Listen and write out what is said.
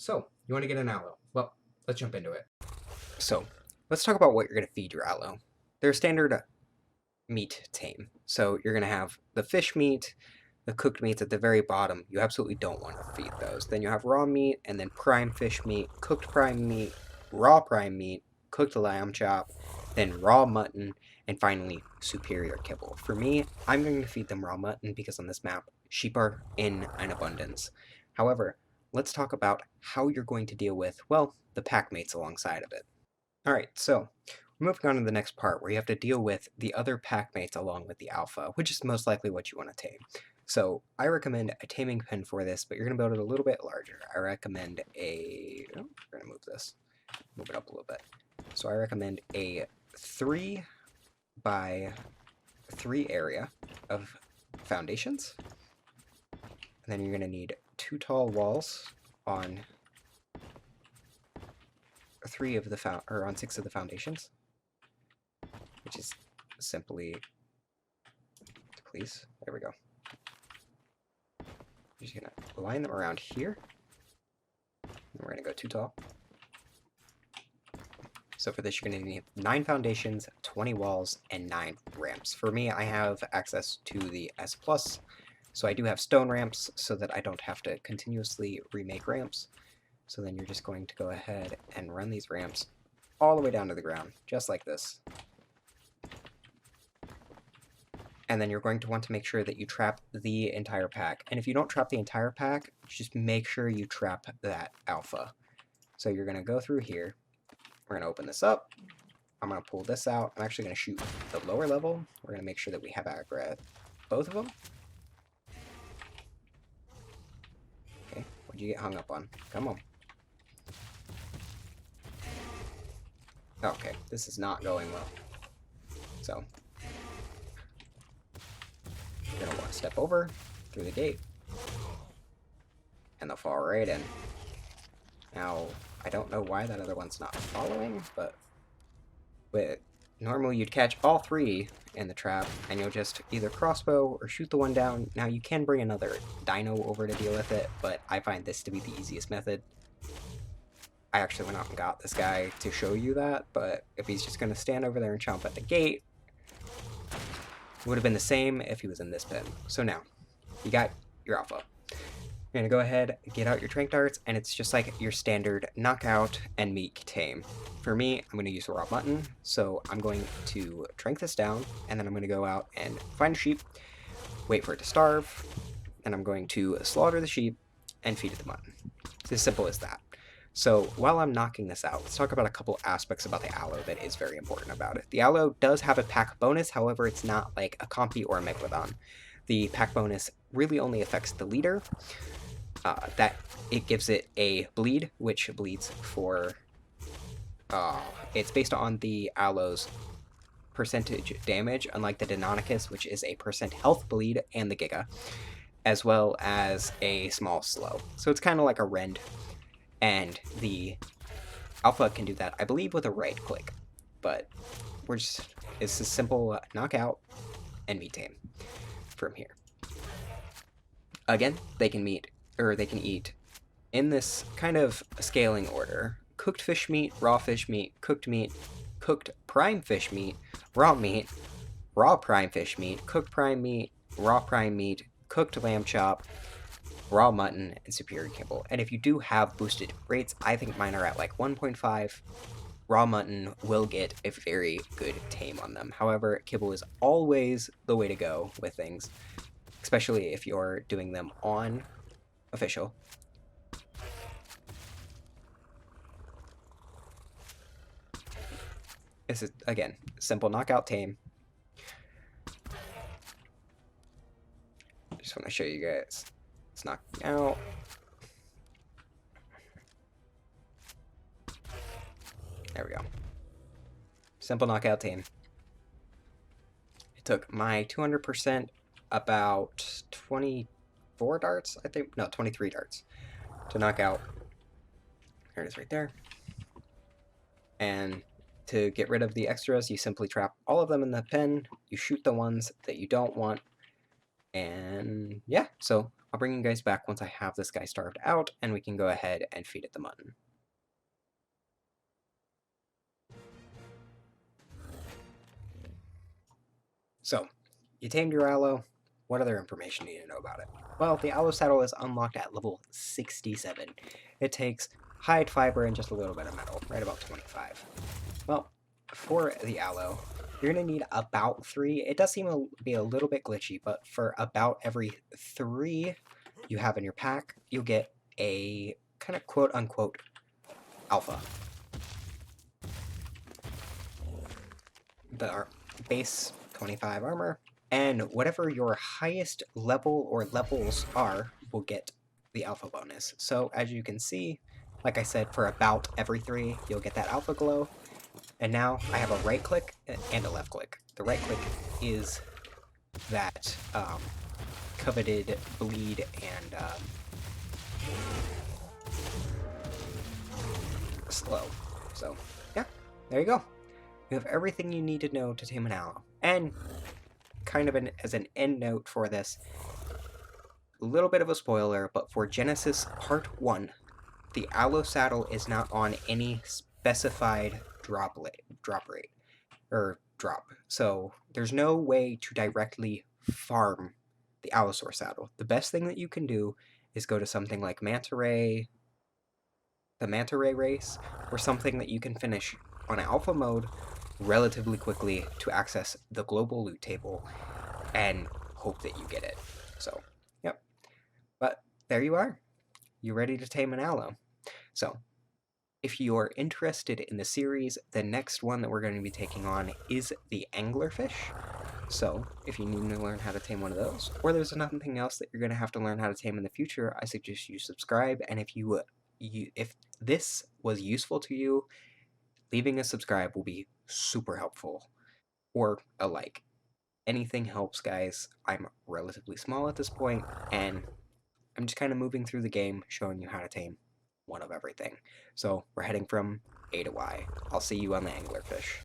So, you want to get an allo? Well, let's jump into it. So, let's talk about what you're going to feed your allo. They're standard meat tame. So, you're going to have the fish meat, the cooked meats at the very bottom. You absolutely don't want to feed those. Then you have raw meat, and then prime fish meat, cooked prime meat, raw prime meat, cooked lamb chop, then raw mutton, and finally superior kibble. For me, I'm going to feed them raw mutton because on this map, sheep are in an abundance. However, let's talk about how you're going to deal with, well, the pack mates alongside of it. Alright, so we're moving on to the next part where you have to deal with the other pack mates along with the alpha, which is most likely what you want to tame. So I recommend a taming pen for this, but you're going to build it a little bit larger. I recommend we're going to move this, move it up a little bit. So I recommend a 3 by 3 area of foundations. And then you're going to need 2 tall walls on 3 of the on 6 of the foundations, which is simply, please, there we go. You're just gonna line them around here, and we're gonna go 2 tall. So for this, you're gonna need 9 foundations, 20 walls, and 9 ramps. For me, I have access to the S+, so I do have stone ramps so that I don't have to continuously remake ramps. So then you're just going to go ahead and run these ramps all the way down to the ground, just like this. And then you're going to want to make sure that you trap the entire pack. And if you don't trap the entire pack, just make sure you trap that alpha. So you're going to go through here. We're going to open this up. I'm going to pull this out. I'm actually going to shoot the lower level. We're going to make sure that we have aggro both of them. Okay, what'd you get hung up on? Come on. Okay, this is not going well. So, you're going to want to step over through the gate, and they'll fall right in. Now, I don't know why that other one's not following, but normally you'd catch all 3 in the trap, and you'll just either crossbow or shoot the one down. Now, you can bring another dino over to deal with it, but I find this to be the easiest method. I actually went out and got this guy to show you that, but if he's just going to stand over there and chomp at the gate, it would have been the same if he was in this pen. So now, you got your alpha. You're going to go ahead, get out your trank darts, and it's just like your standard knockout and meat tame. For me, I'm going to use raw mutton, so I'm going to trank this down, and then I'm going to go out and find a sheep, wait for it to starve, and I'm going to slaughter the sheep and feed it the mutton. It's as simple as that. So while I'm knocking this out, let's talk about a couple aspects about the allo that is very important about it. The allo does have a pack bonus, however, it's not like a compy or a megalodon. The pack bonus really only affects the leader. That it gives it a bleed, which bleeds for... it's based on the allo's percentage damage, unlike the Deinonychus, which is a % health bleed, and the Giga, as well as a small slow. So it's kind of like a rend. And the alpha can do that, I believe, with a right click. But it's a simple knockout and meat tame from here. Again, they can eat in this kind of scaling order: cooked fish meat, raw cooked prime fish meat, raw prime fish meat, cooked prime meat, raw prime meat, cooked lamb chop, raw mutton, and superior kibble. And if you do have boosted rates, I think mine are at like 1.5. Raw mutton will get a very good tame on them. However, kibble is always the way to go with things, especially if you're doing them on official. This is, again, simple knockout tame. Just want to show you guys. It's knocking out. There we go. Simple knockout tame. It took my 200% about 24 darts, I think. No, 23 darts to knock out. There it is right there. And to get rid of the extras, you simply trap all of them in the pen. You shoot the ones that you don't want. And yeah, so I'll bring you guys back once I have this guy starved out, and we can go ahead and feed it the mutton. So, you tamed your Allo. What other information do you need to know about it? Well, the Allo saddle is unlocked at level 67. It takes hide, fiber, and just a little bit of metal, right about 25. Well, for the Allo, you're going to need about 3. It does seem to be a little bit glitchy, but for about every 3 you have in your pack, you'll get a kind of quote-unquote alpha. The base 25 armor, and whatever your highest level or levels are will get the alpha bonus. So as you can see, like I said, for about every 3 you'll get that alpha glow. And now I have a right click and a left click. The right click is that coveted bleed and slow. So yeah, there you go. You have everything you need to know to tame an Allo. And kind of as an end note for this, a little bit of a spoiler, but for Genesis Part 1, the Allo saddle is not on any specified drop rate, or drop. So there's no way to directly farm the Allosaurus saddle. The best thing that you can do is go to something like the Manta Ray race, or something that you can finish on alpha mode relatively quickly to access the global loot table and hope that you get it. So, yep. But there you are. You're ready to tame an Allo. So, if you're interested in the series, the next one that we're going to be taking on is the anglerfish. So, if you need to learn how to tame one of those, or there's nothing else that you're going to have to learn how to tame in the future, I suggest you subscribe. And if this was useful to you, leaving a subscribe will be super helpful, or a like. Anything helps, guys. I'm relatively small at this point, and I'm just kind of moving through the game, showing you how to tame one of everything. So we're heading from A to Y. I'll see you on the anglerfish.